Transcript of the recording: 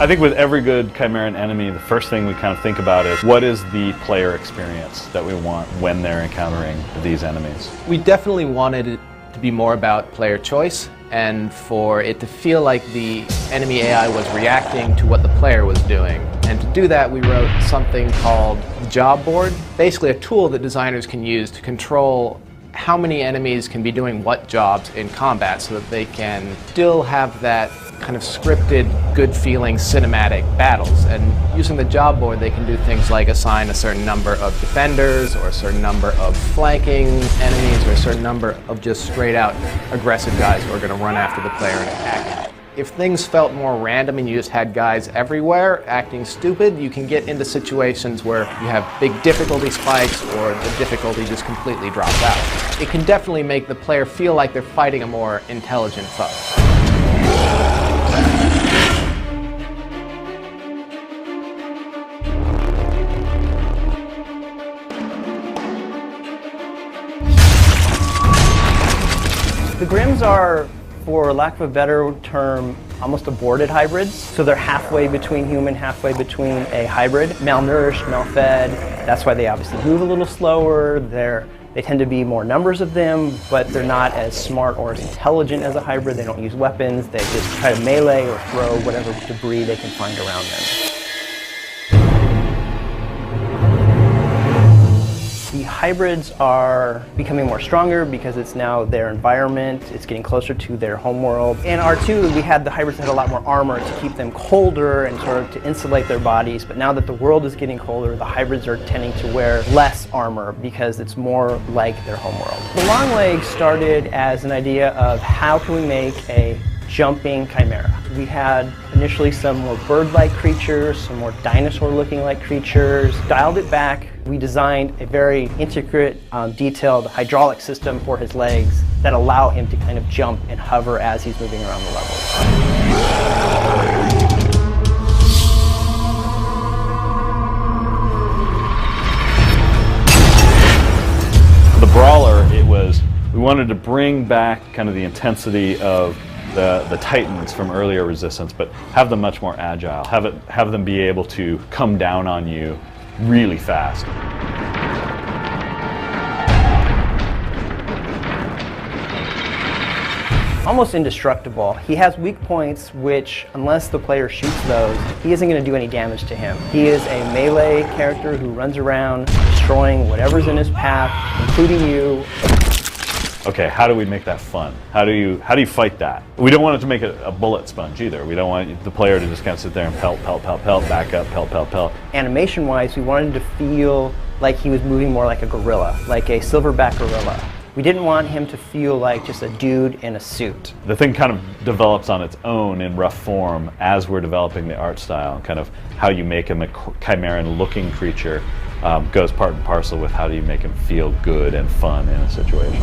I think with every good Chimeran enemy, the first thing we kind of think about is what is the player experience that we want when they're encountering these enemies? We definitely wanted it to be more about player choice and for it to feel like the enemy AI was reacting to what the player was doing. And to do that, we wrote something called the job board, basically a tool that designers can use to control how many enemies can be doing what jobs in combat so that they can still have that kind of scripted, good-feeling cinematic battles. And using the job board, they can do things like assign a certain number of defenders, or a certain number of flanking enemies, or a certain number of just straight-out aggressive guys who are going to run after the player and attack. If things felt more random and you just had guys everywhere acting stupid, you can get into situations where you have big difficulty spikes or the difficulty just completely drops out. It can definitely make the player feel like they're fighting a more intelligent foe. The Grims are, for lack of a better term, almost aborted hybrids. So they're halfway between human, halfway between a hybrid. Malnourished, malfed. That's why they obviously move a little slower. They tend to be more numbers of them, but they're not as smart or as intelligent as a hybrid. They don't use weapons. They just try to melee or throw whatever debris they can find around them. The hybrids are becoming more stronger because it's now their environment, it's getting closer to their homeworld. In R2, we had the hybrids that had a lot more armor to keep them colder and sort of to insulate their bodies, but now that the world is getting colder, the hybrids are tending to wear less armor because it's more like their homeworld. The long legs started as an idea of how can we make a jumping chimera. We had initially some more bird-like creatures, some more dinosaur-looking like creatures. Dialed it back, we designed a very intricate, detailed hydraulic system for his legs that allow him to kind of jump and hover as he's moving around the level. The Brawler, we wanted to bring back kind of the intensity of the Titans from earlier Resistance, but have them much more agile, have them be able to come down on you really fast. Almost indestructible. He has weak points which, unless the player shoots those, he isn't going to do any damage to him. He is a melee character who runs around destroying whatever's in his path, including you. Okay, how do we make that fun? How do you fight that? We don't want it to make it a bullet sponge either. We don't want the player to just kind of sit there and pelt, pelt, pelt, pelt, back up, pelt, pelt, pelt. Animation-wise, we wanted to feel like he was moving more like a gorilla, like a silverback gorilla. We didn't want him to feel like just a dude in a suit. The thing kind of develops on its own in rough form as we're developing the art style, kind of how you make him a Chimeran-looking creature goes part and parcel with how do you make him feel good and fun in a situation.